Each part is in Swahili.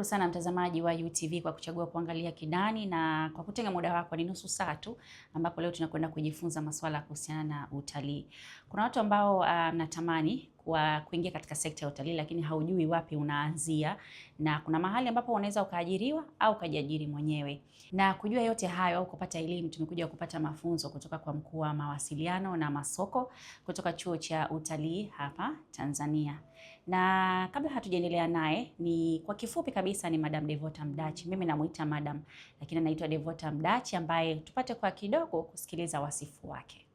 Nakushukuru sana mtazamaji wa UTV kwa kuchagua kuangalia Kidani na kwa kutenga muda wako, ni nusu saa tu, ambapo leo tunakwenda kujifunza masuala kuhusiana na utalii. Kuna watu ambao natamani kuingia katika sekta ya utalii lakini haujui wapi unaanzia, na kuna mahali ambapo unaweza ukaajiriwa au ukajiajiri mwenyewe. Na kujua yote hayo au kupata elimu, tumekuja kupata mafunzo kutoka kwa mkuu wa mawasiliano na masoko kutoka Chuo cha Utalii hapa Tanzania. Na kabla hatujaendelea naye, ni kwa kifupi kabisa, ni Madam Devota Mdachi. Mimi namuita Madam, lakini anaitwa Devota Mdachi, ambaye tupate kwa kidogo kusikiliza wasifu wake.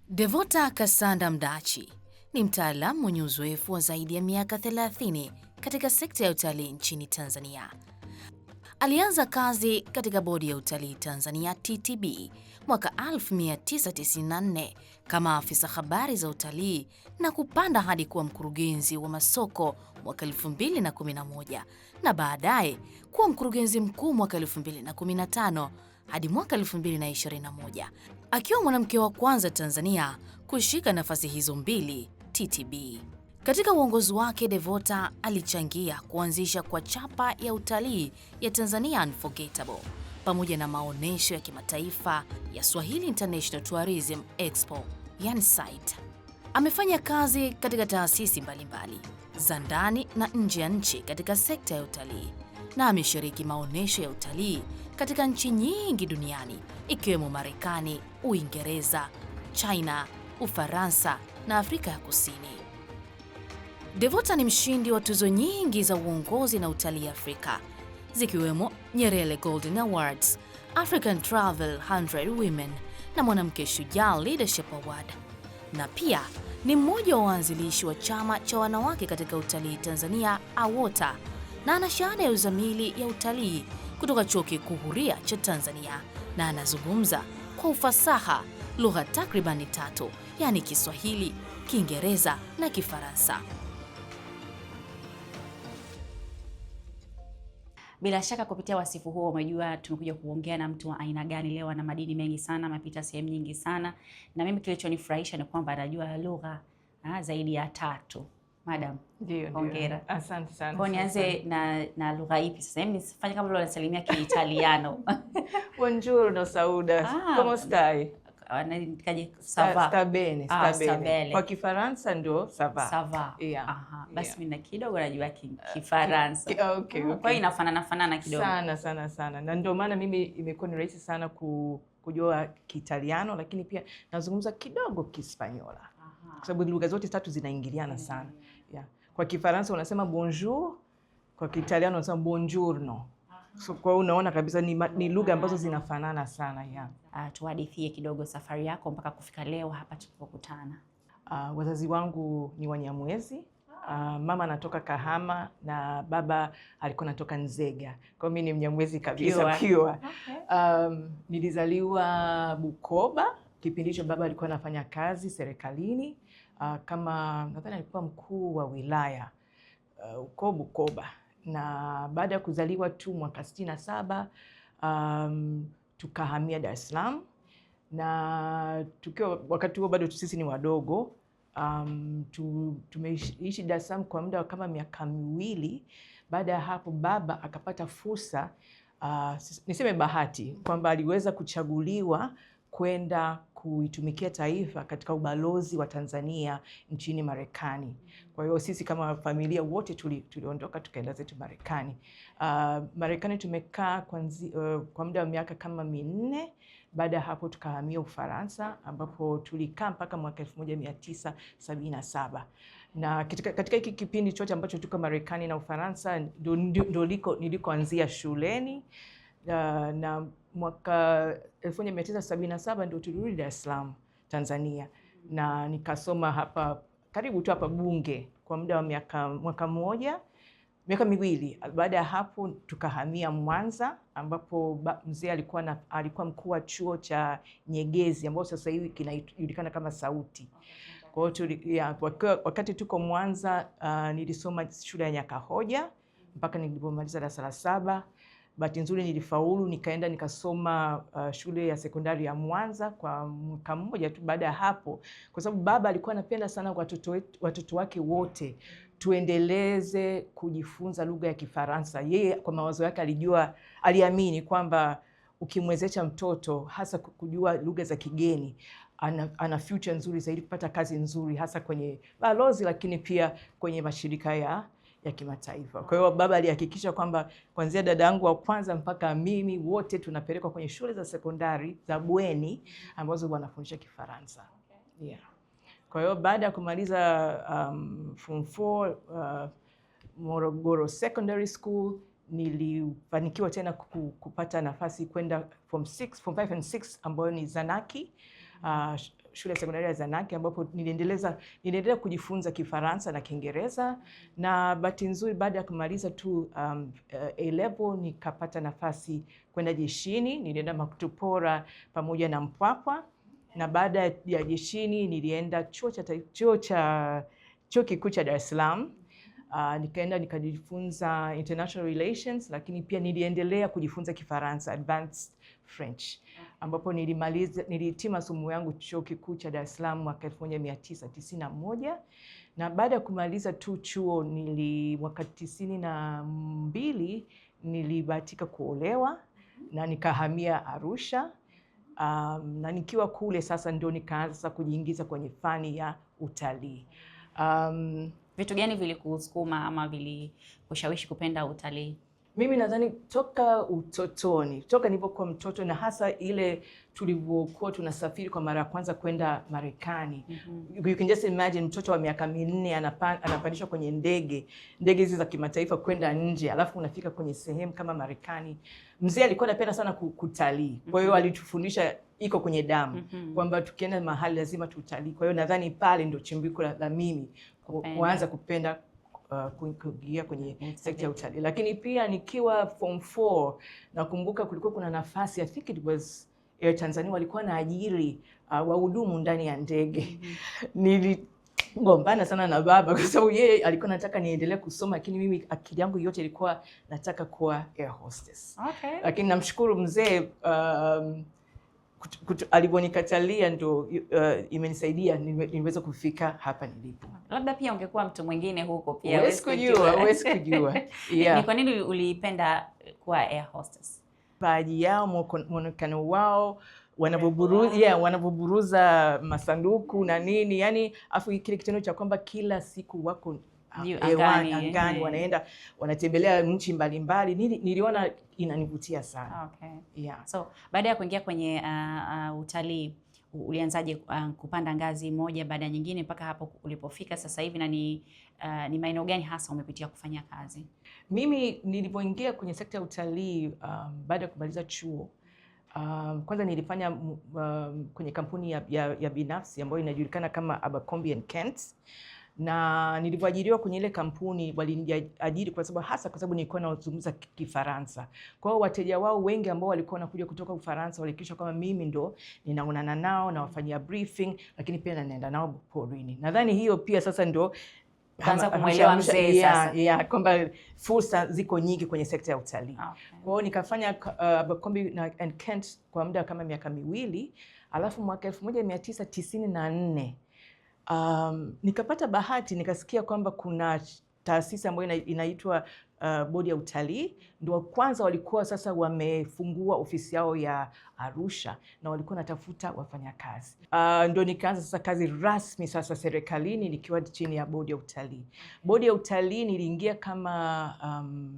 Devota Kasanda Mdachi ni mtaalamu mwenye uzoefu wa zaidi ya miaka 30 katika sekta ya utalii nchini Tanzania. Alianza kazi katika Bodi ya Utalii Tanzania TTB mwaka 1994 kama afisa habari za utalii na kupanda hadi kuwa mkurugenzi wa masoko mwaka 2011 na baadaye kuwa mkurugenzi mkuu mwaka 2015 hadi mwaka 2021, akiwa mwanamke wa kwanza Tanzania kushika nafasi hizo mbili TTB. Katika uongozi wake, Devota alichangia kuanzisha kwa chapa ya utalii ya Tanzania Unforgettable pamoja na maonesho ya kimataifa ya Swahili International Tourism Expo, yani SITE. Amefanya kazi katika taasisi mbalimbali za ndani na nje ya nchi katika sekta ya utalii na ameshiriki maonesho ya utalii katika nchi nyingi duniani ikiwemo Marekani, Uingereza, China, Ufaransa na Afrika ya Kusini. Devota ni mshindi wa tuzo nyingi za uongozi na utalii Afrika, zikiwemo Nyerere Golden Awards, African Travel 100 Women na Mwanamke Shujaa Leadership Award. Na pia ni mmoja wa waanzilishi wa chama cha wanawake katika utalii Tanzania AWOTA, na ana shahada ya uzamili ya utalii kutoka Chuo Kikuu Huria cha Tanzania, na anazungumza kwa ufasaha lugha takribani 3, yani Kiswahili, Kiingereza na Kifaransa. Bila shaka kupitia wasifu huo umejua tumekuja kuongea na mtu wa aina gani leo. Ana madini mengi sana, amepita sehemu nyingi sana, na mimi kilichonifurahisha ni kwamba anajua lugha zaidi ya 3. Madam, ndio. Hongera. Asante sana. Kwa nianze na lugha ipi sasa? Mimi nifanye kama vile unasalimia Kiitaliano. Buongiorno Sauda. Come stai? Nikaje sava. Sta bene. Kwa Kifaransa ndio sava. Sava. Yeah. Aha. Basi mimi na kidogo najua Kifaransa. Okay. Kwa hiyo inafanana kidogo. Sana. Na ndio maana mimi imekuwa ni rahisi sana kujua Kiitaliano, lakini pia nazungumza kidogo Kispanyola. Kwa sababu lugha zote 3 zinaingiliana sana. Yeah. Kwa Kifaransa unasema bonjour, kwa Kiitaliano unasema buongiorno. So kwa hiyo unaona kabisa ni lugha ambazo zinafanana sana. Yeah. Tuhadithie kidogo safari yako mpaka kufika leo hapa tulipokutana. Wazazi wangu ni Wanyamwezi. Mama anatoka Kahama na baba alikuwa anatoka Nzega. Kwa mimi ni Mnyamwezi kabisa pure. Okay. Nilizaliwa Bukoba. Kipindi hicho baba alikuwa anafanya kazi serikalini kama nadhani alikuwa mkuu wa wilaya uko Bukoba. Na baada ya kuzaliwa tu mwaka 67 tukahamia Dar es Salaam, na tukiwa wakati huo bado sisi ni wadogo. Tumeishi Dar es Salaam kwa muda kama miaka 2. Baada ya hapo baba akapata fursa, niseme bahati, kwamba aliweza kuchaguliwa kwenda kuitumikia taifa katika ubalozi wa Tanzania nchini Marekani. Kwa hiyo sisi kama familia wote tuliondoka tukaenda zetu Marekani. Marekani tumekaa kwa muda wa miaka kama 4. Baada ya hapo tukahamia Ufaransa, ambapo tulikaa mpaka mwaka 1977. Na katika hiki kipindi chote ambacho tuko Marekani na Ufaransa ndio nilikoanzia shuleni, na mwaka 1977 ndio tulirudi Dar es Salaam Tanzania, na nikasoma hapa karibu tu hapa Bunge kwa muda wa miaka 2. Baada ya hapo tukahamia Mwanza, ambapo mzee alikuwa mkuu wa chuo cha Nyegezi ambao sasa hivi kinajulikana kama Sauti. Kwa hiyo wakati tuko Mwanza nilisoma shule ya Nyakahoja mpaka nilipomaliza darasa la 7. bahati nzuri nilifaulu, nikaenda nikasoma shule ya sekondari ya Mwanza kwa mwaka mmoja tu. Baada ya hapo, kwa sababu baba alikuwa anapenda sana watoto wake wote tuendeleze kujifunza lugha ya Kifaransa. Yeye kwa mawazo yake aliamini kwamba ukimwezesha mtoto hasa kujua lugha za kigeni, ana future nzuri zaidi, kupata kazi nzuri hasa kwenye balozi, lakini pia kwenye mashirika ya kimataifa. Kwa hiyo baba alihakikisha kwamba kuanzia dada yangu wa kwanza mpaka mimi wote tunapelekwa kwenye shule za sekondari za bweni ambazo wanafundisha Kifaransa. Yeah. Kwa hiyo baada ya kumaliza form 4 Morogoro Secondary School, nilifanikiwa tena kupata nafasi kwenda form 5 and 6 ambayo ni Zanaki, shule ya sekondari ya Zanaki, ambapo niliendelea kujifunza Kifaransa na Kiingereza. Na bahati nzuri baada ya kumaliza tu A level nikapata nafasi kwenda jeshini. Nilienda Makutupora pamoja na Mpwapwa, na baada ya jeshini nilienda chuo kikuu cha Dar es Salaam. Nikaenda nikajifunza international relations, lakini pia niliendelea kujifunza Kifaransa, advanced French, ambapo nilihitimu masomo yangu chuo kikuu cha Dar es Salaam mwaka 1991. Na baada ya kumaliza tu chuo mwaka 92 nilibahatika kuolewa na nikahamia Arusha. Na nikiwa kule sasa ndio nikaanza kujiingiza kwenye fani ya utalii. Vitu gani vilikusukuma ama vilikushawishi kupenda utalii? Mimi nadhani toka utotoni, toka nilipokuwa mtoto, na hasa ile tulivyokuwa tunasafiri kwa mara ya kwanza kwenda Marekani. You can just imagine mtoto wa miaka 4 anapandishwa kwenye ndege hizi za kimataifa kwenda nje, alafu unafika kwenye sehemu kama Marekani. Mzee alikuwa anapenda sana kutalii, kwa hiyo alitufundisha iko kwenye damu kwamba tukienda mahali lazima tutalii. Kwa hiyo nadhani pale ndio chimbuko la mimi kuanza kupenda kuingia kwenye sekta ya utalii. Lakini pia nikiwa form 4 nakumbuka kulikuwa kuna nafasi, I think it was Air Tanzania, walikuwa na ajiri wahudumu ndani ya ndege. Niligombana sana na baba kwa sababu yeye alikuwa anataka niendelee kusoma, lakini mimi akili yangu yote ilikuwa nataka kuwa air hostess. Okay. Lakini namshukuru mzee alivyonikatalia ndio imenisaidia niweza kufika hapa nilipo. Labda pia ungekuwa mtu mwingine huko pia huwezi kujua. Yeah. Ni kwa nini ulipenda kuwa air hostess? Baadhi yao, muonekano wao, wanavyoburuza masanduku na nini, yani afu kile kitendo cha kwamba kila siku wako angani wanaenda wanatembelea nchi mbalimbali, niliona inanivutia sana. Okay. Yeah. So baada ya kuingia kwenye utalii, ulianzaje kupanda ngazi moja baada ya nyingine mpaka hapo ulipofika sasa hivi, na ni maeneo gani hasa umepitia kufanya kazi? Mimi nilipoingia kwenye sekta ya utalii baada ya kumaliza chuo, kwanza nilifanya kwenye kampuni ya binafsi ambayo inajulikana kama Abercrombie and Kent. Na nilipoajiriwa kwenye ile kampuni waliniajiri kwa sababu nilikuwa nazungumza Kifaransa. Kwa hiyo wateja wao wengi ambao walikuwa wanakuja kutoka Ufaransa walihakikisha kwamba mimi ndo ninaonana nao na wafanyia briefing, lakini pia naenda nao porini. Nadhani hiyo pia sasa ndo kaanza kumuelewa mzee sasa. Kwamba fursa ziko nyingi kwenye sekta ya utalii. Okay. Kwa hiyo nikafanya Abercrombie and Kent kwa muda kama miaka 2, alafu mwaka 1994 nikapata bahati nikasikia kwamba kuna taasisi ambayo inaitwa bodi ya utalii. Ndio kwanza walikuwa sasa wamefungua ofisi yao ya Arusha na walikuwa natafuta wafanyakazi. Ndio nikaanza sasa kazi rasmi sasa serikalini nikiwa chini ya bodi ya utalii. Bodi ya utalii niliingia kama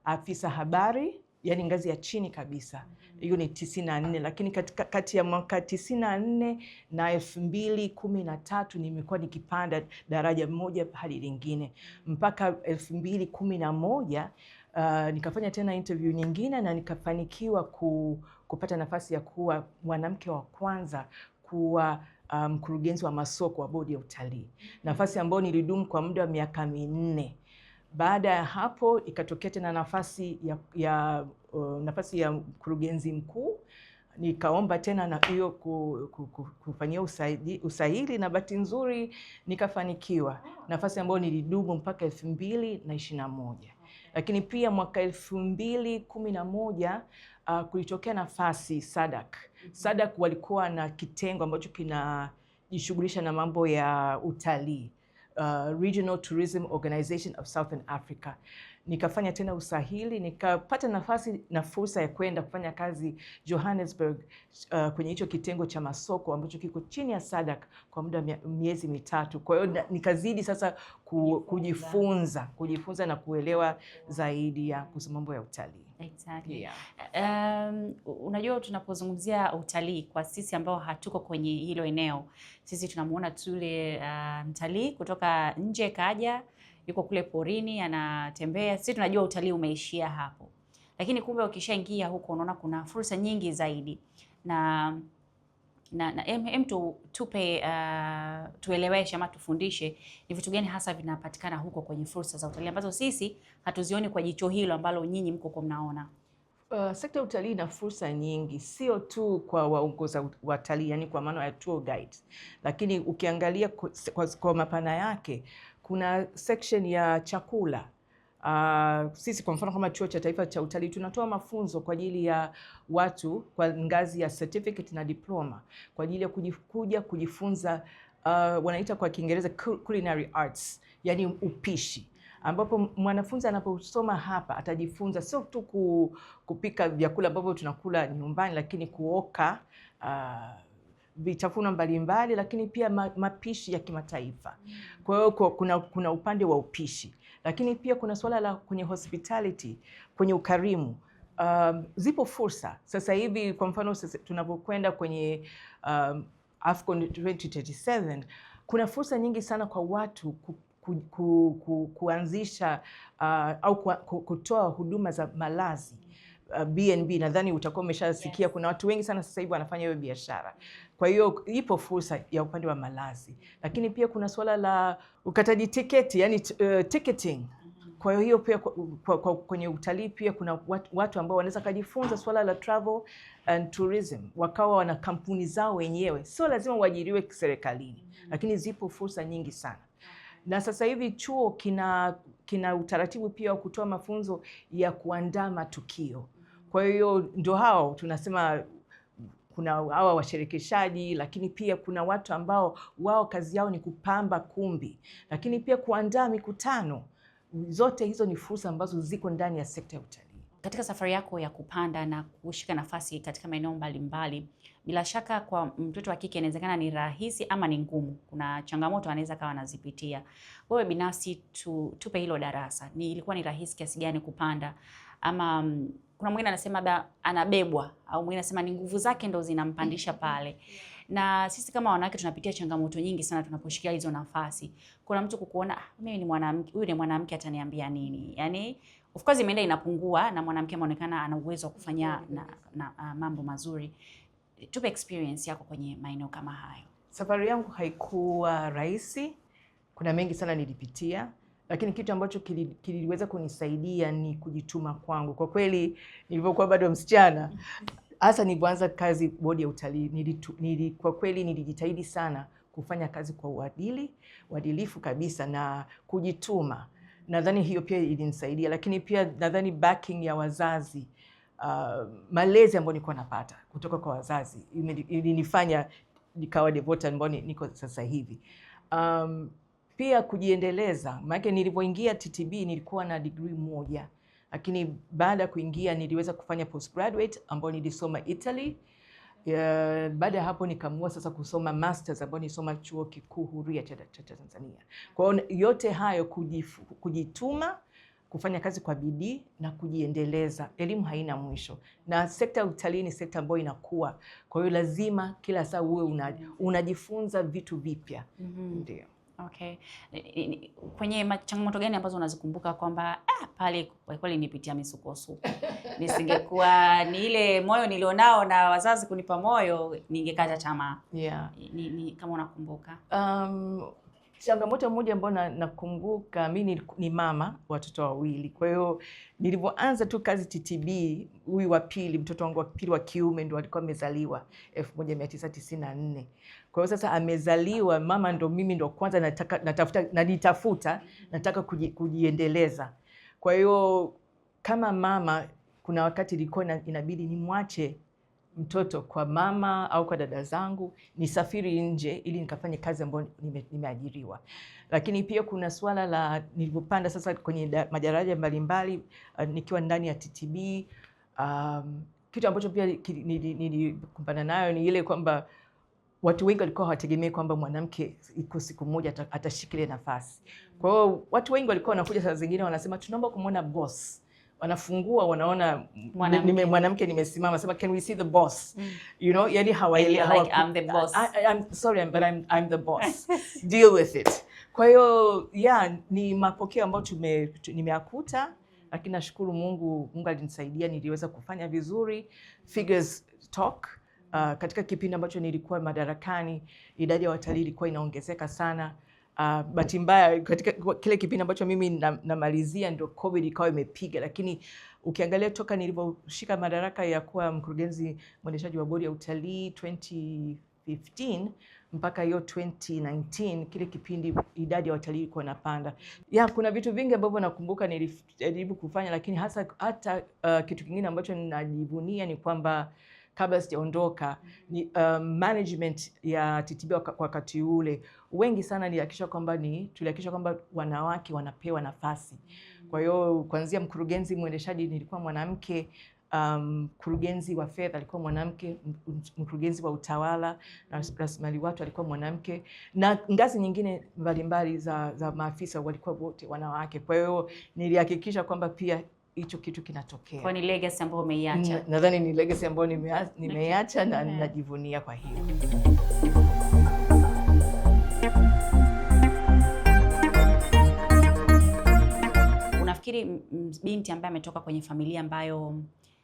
afisa habari, yani ngazi ya chini kabisa. Hiyo ni 94, lakini kati ya mwaka 94 na 2013 nimekuwa nikipanda daraja moja hadi lingine mpaka 2011 nikafanya tena interview nyingine na nikafanikiwa kupata nafasi ya kuwa mwanamke wa kwanza kuwa mkurugenzi wa masoko wa bodi ya utalii, nafasi ambayo nilidumu kwa muda wa miaka 4. Baada ya hapo ikatokea tena nafasi ya mkurugenzi mkuu, nikaomba tena na hiyo kufanyia usahili na bahati nzuri nikafanikiwa, nafasi ambayo nilidumu mpaka 2021. lakini pia mwaka 2011 kulitokea nafasi SADC. SADC walikuwa na kitengo ambacho kinajishughulisha na mambo ya utalii, Regional Tourism Organization of Southern Africa. Nikafanya tena usahili, nikapata nafasi na fursa ya kwenda kufanya kazi Johannesburg, kwenye hicho kitengo cha masoko ambacho kiko chini ya SADC kwa muda miezi mitatu. Kwa hiyo nikazidi sasa kujifunza na kuelewa zaidi ya kuhusu mambo ya utalii. Exactly. Yeah. Unajua, tunapozungumzia utalii kwa sisi ambao hatuko kwenye hilo eneo, sisi tunamuona tu yule mtalii kutoka nje kaja, yuko kule porini anatembea. Sisi tunajua utalii umeishia hapo, lakini kumbe ukishaingia huko unaona kuna fursa nyingi zaidi. Na tupe tueleweshe ama tufundishe ni vitu gani hasa vinapatikana huko kwenye fursa za utalii ambazo sisi hatuzioni kwa jicho hilo ambalo nyinyi mko kwa mnaona. Sekta ya utalii ina fursa nyingi, sio tu kwa waongoza watalii, yani kwa maana ya tour guides, lakini ukiangalia kwa mapana yake kuna section ya chakula. Sisi kwa mfano kama Chuo cha Taifa cha Utalii tunatoa mafunzo kwa ajili ya watu kwa ngazi ya certificate na diploma kwa ajili ya kuja kujifunza, wanaita kwa Kiingereza culinary arts, yani upishi, ambapo mwanafunzi anaposoma hapa atajifunza sio tu kupika vyakula ambavyo tunakula nyumbani, lakini kuoka vitafuno mbalimbali, lakini pia mapishi ya kimataifa. Kwa hiyo kuna upande wa upishi, lakini pia kuna swala la kwenye hospitality, kwenye ukarimu. Zipo fursa sasa hivi, kwa mfano tunapokwenda kwenye AFCON 2037 kuna fursa nyingi sana kwa watu kuanzisha au kutoa huduma za malazi, B&B. Nadhani utakuwa umeshasikia. Yes. Kuna watu wengi sana sasa hivi wanafanya hiyo biashara. Kwa hiyo ipo fursa ya upande wa malazi, lakini pia kuna swala la ukataji tiketi, yani ticketing. Kwa hiyo pia kwenye utalii pia kuna watu ambao wanaweza kujifunza swala la travel and tourism, wakawa wana kampuni zao wenyewe, sio lazima uajiriwe serikalini, lakini zipo fursa nyingi sana. Na sasa hivi chuo kina utaratibu pia wa kutoa mafunzo ya kuandaa matukio. Kwa hiyo ndio hao tunasema kuna hawa washirikishaji, lakini pia kuna watu ambao wao kazi yao ni kupamba kumbi, lakini pia kuandaa mikutano. Zote hizo ni fursa ambazo ziko ndani ya sekta ya utalii. Katika safari yako ya kupanda na kushika nafasi katika maeneo mbalimbali, bila shaka kwa mtoto wa kike inawezekana ni rahisi ama ni ngumu. Kuna changamoto anaweza kawa anazipitia. Wewe binafsi tupe hilo darasa. Ilikuwa ni rahisi kiasi gani kupanda? Ama kuna mwingine anasema anabebwa, au mwingine anasema ni nguvu zake ndo zinampandisha pale. Na sisi kama wanawake tunapitia changamoto nyingi sana tunaposhikia hizo nafasi. Kuna mtu kukuona, mimi ni mwanamke, huyu ni mwanamke ataniambia nini? Yani of course imeenda inapungua na mwanamke anaonekana ana uwezo wa kufanya mambo mazuri. Tupe experience yako kwenye maeneo kama hayo. Safari yangu haikuwa rahisi. Kuna mengi sana nilipitia, lakini kitu ambacho kiliweza kunisaidia ni kujituma kwangu. Kwa kweli nilipokuwa bado msichana, hasa nilipoanza kazi bodi ya utalii, kwa kweli nilijitahidi sana kufanya kazi kwa uadilifu kabisa na kujituma. Nadhani hiyo pia ilinisaidia, lakini pia nadhani backing ya wazazi, malezi ambayo nilikuwa napata kutoka kwa wazazi ilinifanya nikawa devoted ambayo niko sasa hivi. Pia kujiendeleza, maana nilipoingia TTB nilikuwa na degree moja, lakini baada ya kuingia niliweza kufanya postgraduate ambayo nilisoma Italy. Baada ya hapo nikaamua sasa kusoma masters ambayo nilisoma Chuo Kikuu Huria cha Tanzania. Kwa hiyo yote hayo kujituma, kufanya kazi kwa bidii na kujiendeleza. Elimu haina mwisho. Na sekta ya utalii ni sekta ambayo inakuwa. Kwa hiyo lazima kila saa uwe unajifunza vitu vipya. Ndio. Okay. Kwenye changamoto gani ambazo unazikumbuka kwamba pale kwa kweli nipitia misukosuko? Nisingekuwa ni ile moyo nilionao na wazazi kunipa moyo, ningekata tamaa. Yeah. Kama unakumbuka. Changamoto moja ambayo nakumbuka, mimi ni mama watoto wawili. Kwa hiyo nilipoanza tu kazi TTB, huyu wa pili, mtoto wangu wa pili wa kiume ndo alikuwa amezaliwa 1994. Kwa hiyo sasa amezaliwa, mama ndo mimi ndo kwanza nataka kujiendeleza. Kwa hiyo kama mama, kuna wakati ilikuwa inabidi nimwache mtoto kwa mama au kwa dada zangu, nisafiri nje ili nikafanye kazi ambayo nimeajiriwa. Lakini pia kuna swala la nilipopanda sasa kwenye madaraja mbalimbali, nikiwa ndani ya TTB, kitu ambacho pia nilikumbana nayo ni ile kwamba watu wengi walikuwa hawategemei kwamba mwanamke iko siku moja atashikilia nafasi. Kwa hiyo watu wengi walikuwa wanakuja saa zingine wanasema tunaomba kumwona boss. Wanafungua wanaona mwanamke nimesimama, sema can we see the boss? You know, yani hawaelewi like I'm the boss. I'm sorry but I'm the boss. Deal with it. Kwa hiyo ni mapokeo ambayo nimeakuta, lakini nashukuru Mungu alinisaidia, niliweza kufanya vizuri. Figures talk. Katika kipindi ambacho nilikuwa madarakani, idadi ya watalii ilikuwa inaongezeka sana. Bahati mbaya katika kile kipindi ambacho mimi namalizia ndio COVID ikawa imepiga, lakini ukiangalia toka niliposhika madaraka ya kuwa mkurugenzi mwendeshaji wa bodi ya utalii 2015 mpaka hiyo 2019, kile kipindi idadi ya watalii ilikuwa inapanda. Kuna vitu vingi ambavyo nakumbuka nilijaribu kufanya, lakini hata kitu kingine ambacho ninajivunia ni kwamba kabla sijaondoka management ya TTB wakati ule wengi sana tulihakikisha kwamba wanawake wanapewa nafasi. Kwa hiyo kuanzia mkurugenzi mwendeshaji nilikuwa mwanamke, mkurugenzi wa fedha alikuwa mwanamke, mkurugenzi wa utawala na rasilimali watu alikuwa mwanamke, na ngazi nyingine mbalimbali za maafisa walikuwa wote wanawake. Kwa hiyo nilihakikisha kwamba pia hicho kitu kinatokea. Kwa ni legacy ambayo umeiacha. Nadhani ni legacy ambayo nimeiacha na ninajivunia kwa hiyo. Unafikiri binti ambaye ametoka kwenye familia ambayo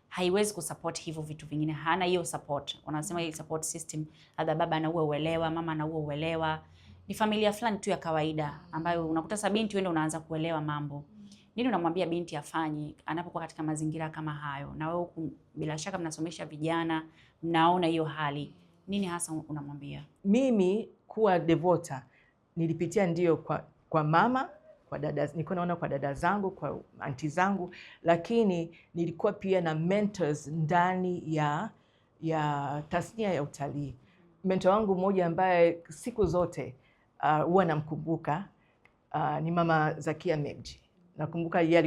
haiwezi kusupport hivyo vitu vingine, hana hiyo support, wanasema hii support system, labda baba anaua uelewa, mama anaua uelewa, ni familia fulani tu ya kawaida ambayo unakuta sasa binti wewe unaanza kuelewa mambo. Nini unamwambia binti afanye anapokuwa katika mazingira kama hayo? Na wewe bila shaka mnasomesha vijana, mnaona hiyo hali. Nini hasa unamwambia? Mimi kuwa devota nilipitia ndio kwa mama, kwa dada, nilikuwa naona kwa dada zangu, kwa aunti zangu, lakini nilikuwa pia na mentors ndani ya tasnia ya utalii. Mentor wangu mmoja ambaye siku zote huwa namkumbuka ni Mama Zakia Mebji. Nakumbuka yeye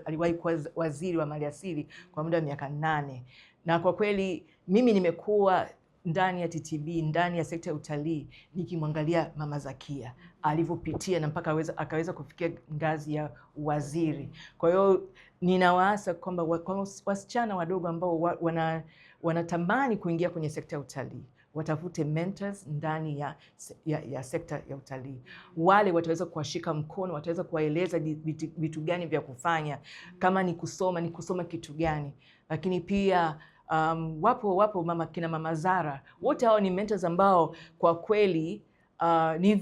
aliwahi kuwa waziri wa maliasili kwa muda wa miaka 8. Na kwa kweli mimi nimekuwa ndani ya TTB, ndani ya sekta ya utalii, nikimwangalia Mama Zakia alivyopitia na mpaka akaweza kufikia ngazi ya waziri. Kwa hiyo ninawaasa kwamba wasichana wadogo ambao wanatamani kuingia kwenye sekta ya utalii watafute mentors ndani ya sekta ya utalii. Wale wataweza kuwashika mkono, wataweza kuwaeleza vitu gani vya kufanya, kama ni kusoma kitu gani. Lakini pia wapo kina Mama Zara, wote hao ni mentors ambao kwa kweli ni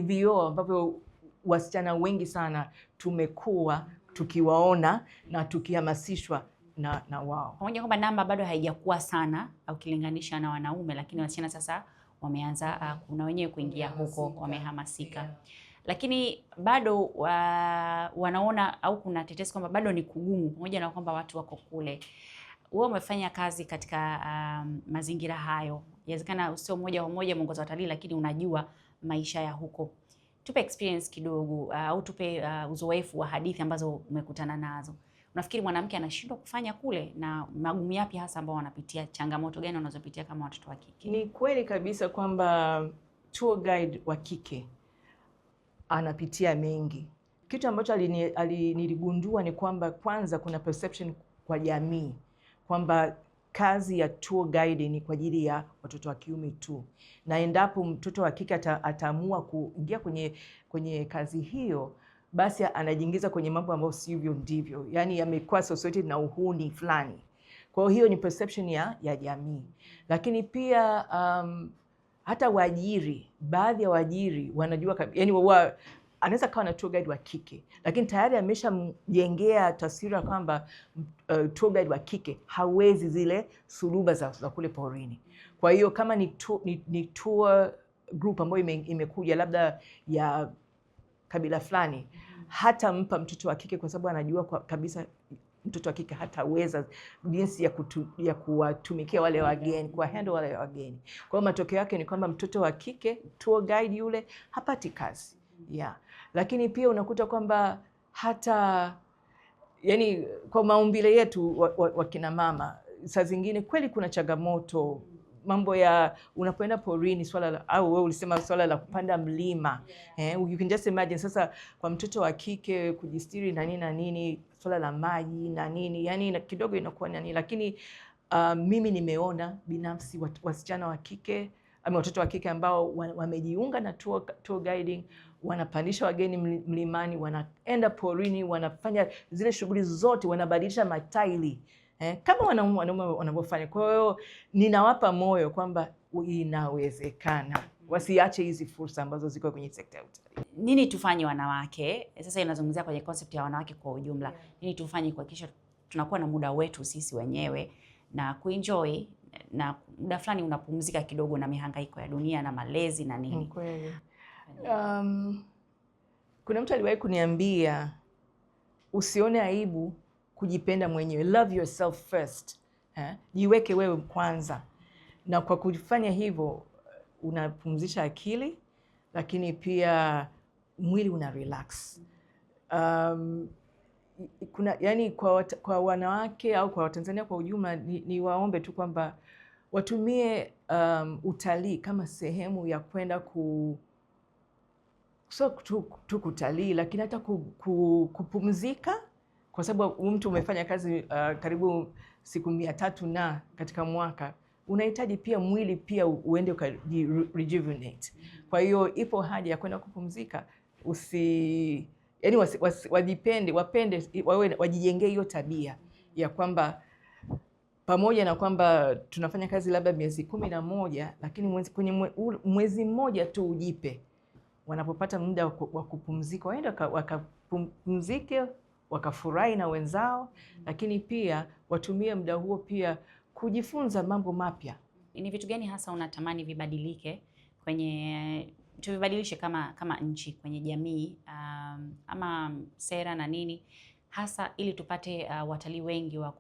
vioo ambavyo wasichana wengi sana tumekuwa tukiwaona na tukihamasishwa na wao. Pamoja kwamba namba bado haijakuwa sana ukilinganisha na wanaume, lakini wasichana sasa wameanza kuna wenyewe kuingia huko, wamehamasika. Lakini bado wanaona au kuna tetesi kwamba bado ni kugumu, pamoja na kwamba watu wako kule. Wewe umefanya kazi katika mazingira hayo. Inawezekana sio moja kwa moja mwongozo wa utalii, lakini unajua maisha ya huko. Tupe experience kidogo au tupe uzoefu wa hadithi ambazo umekutana nazo. Unafikiri mwanamke anashindwa kufanya kule, na magumu yapi hasa ambao wanapitia, changamoto gani wanazopitia kama watoto wa kike? Ni kweli kabisa kwamba tour guide wa kike anapitia mengi. Kitu ambacho niligundua ni kwamba kwanza kuna perception kwa jamii kwamba kazi ya tour guide ni kwa ajili ya watoto wa kiume tu, na endapo mtoto wa kike ataamua kuingia kwenye kazi hiyo, basi anajiingiza kwenye mambo ambayo sivyo ndivyo, yani yamekuwa associated na uhuni fulani. Kwa hiyo ni perception ya jamii. Lakini pia hata baadhi ya waajiri wanajua, yani anaweza kawa na tour guide wa kike, lakini tayari ameshamjengea taswira kwamba tour guide wa kike hawezi zile suluba za kule porini. Kwa hiyo kama ni tour group ambayo imekuja labda ya kabila fulani hatampa mtoto wa kike, kwa sababu anajua kabisa mtoto wa kike hataweza jinsi ya kuwatumikia wale wageni, kuwa handle wale wageni. Kwa hiyo matokeo yake ni kwamba mtoto wa kike tour guide yule hapati kazi. Lakini pia unakuta kwamba hata yani kwa maumbile yetu wa kina mama, saa zingine kweli kuna changamoto, mambo ya unapoenda porini, au wewe ulisema swala la kupanda mlima, you can just imagine sasa kwa mtoto wa kike kujistiri na nini na nini, swala la maji na nini, yani kidogo inakuwa nani. Lakini mimi nimeona binafsi wasichana wa kike ama watoto wa kike ambao wamejiunga na tour guiding, wanapandisha wageni mlimani, wanaenda porini, wanafanya zile shughuli zote, wanabadilisha mataili kama wanaume wanavyofanya. Kwa hiyo ninawapa moyo kwamba inawezekana, wasiache hizi fursa ambazo ziko kwenye sekta ya utalii. Nini tufanye wanawake? Sasa inazungumzia kwenye concept ya wanawake kwa ujumla. Nini tufanye kuhakikisha tunakuwa na muda wetu sisi wenyewe na kuenjoy, na muda fulani unapumzika kidogo na mihangaiko ya dunia na malezi na nini? Kweli. Kuna mtu aliwahi kuniambia usione aibu kujipenda mwenyewe, love yourself first. Jiweke wewe kwanza, na kwa kufanya hivyo unapumzisha akili, lakini pia mwili una relax. Yani kwa wanawake au kwa Watanzania kwa ujumla, ni waombe tu kwamba watumie utalii kama sehemu ya kwenda so tu kutalii, lakini hata kupumzika, kwa sababu mtu umefanya kazi karibu siku 300 na katika mwaka, unahitaji pia mwili pia uende rejuvenate. Kwa hiyo ipo haja ya kwenda kupumzika. Yani wajipende, wajijengee hiyo tabia ya kwamba pamoja na kwamba tunafanya kazi labda miezi 11, lakini kwenye mwezi mmoja tu ujipe, wanapopata muda wa kupumzika waende wakapumzike, wakafurahi na wenzao, lakini pia watumie muda huo pia kujifunza mambo mapya. Ni vitu gani hasa unatamani vibadilike tuvibadilishe kama nchi, kwenye jamii, ama sera na nini hasa, ili tupate watalii wengi wa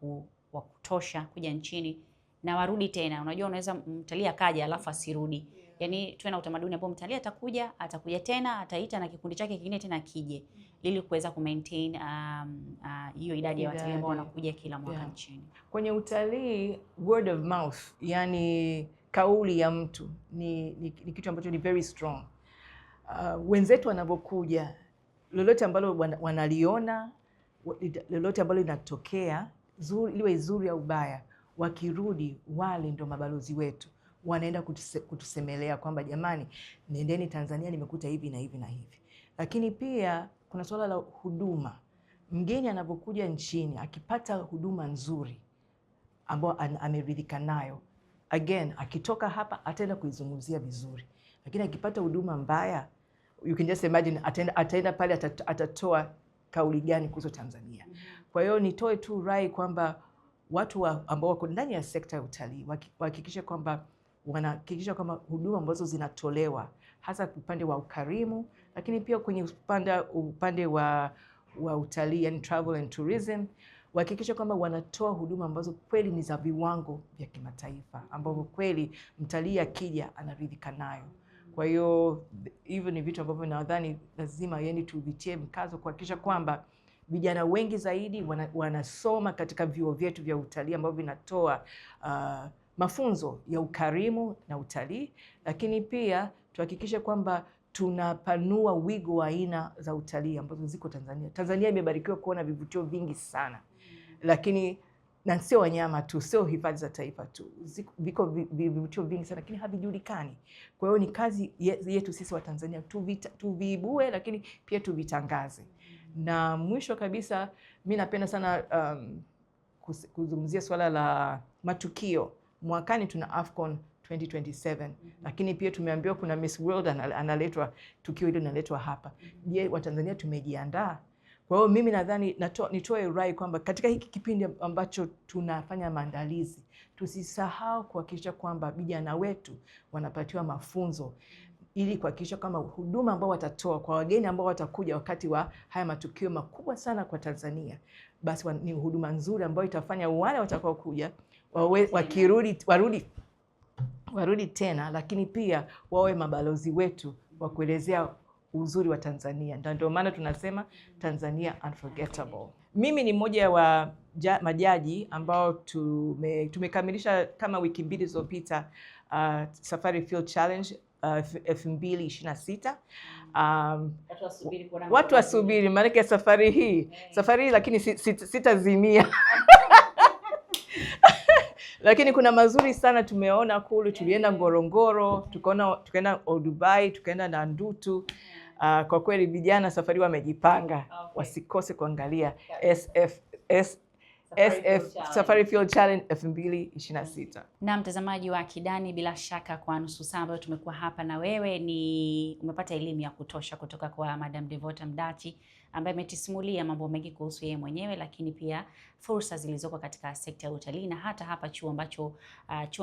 kutosha kuja nchini na warudi tena? Unajua, unaweza mtalii akaja alafu asirudi. Yani tuwe na utamaduni ambao mtalii atakuja tena, ataita na kikundi chake kingine tena kije, ili kuweza kumaintain hiyo idadi ya watalii ambao wanakuja kila mwaka nchini. Kwenye utalii, word of mouth, yani kauli ya mtu ni kitu ambacho ni very strong. Wenzetu wanapokuja, lolote ambalo wanaliona, lolote ambalo linatokea, liwe zuri au baya, wakirudi wale ndio mabalozi wetu, wanaenda kutusemelea kwamba jamani, nendeni Tanzania, nimekuta hivi na hivi na hivi. Lakini pia kuna swala la huduma. Mgeni anapokuja nchini, akipata huduma nzuri ambayo ameridhika nayo, again akitoka hapa ataenda kuizungumzia vizuri. Lakini akipata huduma mbaya, you can just imagine ataenda pale atatoa kauli gani kuhusu Tanzania. Kwa hiyo nitoe tu rai kwamba watu ambao wako ndani ya sekta ya utalii wahakikishe kwamba wanahakikisha kwamba huduma ambazo zinatolewa, hasa upande wa ukarimu, lakini pia kwenye upande wa utalii, yani travel and tourism, wahakikisha kwamba wanatoa huduma ambazo kweli ni za viwango vya kimataifa, ambavyo kweli mtalii akija anaridhika nayo. Kwa hiyo hivyo ni vitu ambavyo nadhani lazima yani tuvitie mkazo, kuhakikisha kwamba vijana wengi zaidi wanasoma katika vyuo vyetu vya utalii ambavyo vinatoa mafunzo ya ukarimu na utalii, lakini pia tuhakikishe kwamba tunapanua wigo wa aina za utalii ambazo ziko Tanzania. Tanzania imebarikiwa kuona vivutio vingi sana, lakini na sio wanyama tu, sio hifadhi za taifa tu, viko vivutio vingi sana lakini havijulikani. Kwa hiyo ni kazi yetu sisi wa Tanzania tuviibue, lakini pia tuvitangaze. Na mwisho kabisa, mimi napenda sana kuzungumzia swala la matukio. Mwakani tuna AFCON 2027, lakini pia tumeambiwa kuna Miss World analetwa, tukio hilo linaletwa hapa. Je, Watanzania tumejiandaa? Kwa hiyo mimi nadhani nitoe rai kwamba katika hiki kipindi ambacho tunafanya maandalizi, tusisahau kuhakikisha kwamba vijana wetu wanapatiwa mafunzo ili kuhakikisha kama huduma ambao watatoa kwa wageni ambao watakuja wakati wa haya matukio makubwa sana kwa Tanzania, basi ni huduma nzuri ambayo itafanya wale watakao kuja wakirudi warudi tena, lakini pia wawe mabalozi wetu wa kuelezea uzuri wa Tanzania. Ndio maana tunasema Tanzania unforgettable. Mimi ni mmoja wa majaji ambao tumekamilisha kama wiki mbili zilizopita Safari Field Challenge 2026. Watu wasubiri maana safari hii lakini sitazimia. Lakini kuna mazuri sana tumeona kule. Tulienda Ngorongoro, tukaenda Dubai, tukaenda na Ndutu. Kwa kweli vijana safari wamejipanga, wasikose kuangalia Safari Field Challenge 2026. Na mtazamaji wa Kidani, bila shaka kwa nusu saa ambayo tumekuwa hapa na wewe umepata elimu ya kutosha kutoka kwa Madam Devota Mdachi ambaye ametisimulia mambo mengi kuhusu yeye mwenyewe, lakini pia fursa zilizoko katika sekta ya utalii na hata hapa chuo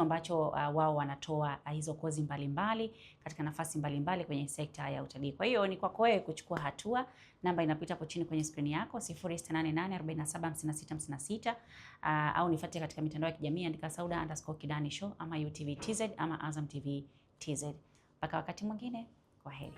ambacho wao wanatoa hizo kozi mbalimbali katika nafasi mbalimbali kwenye sekta ya utalii. Kwa hiyo ni kwako wewe kuchukua hatua. Namba inapita hapo chini kwenye screen yako 0688475656, au nifuate katika mitandao ya kijamii, andika Sauda_Kidani Show ama UTV TZ ama Azam TV TZ. Mpaka wakati mwingine, kwaheri.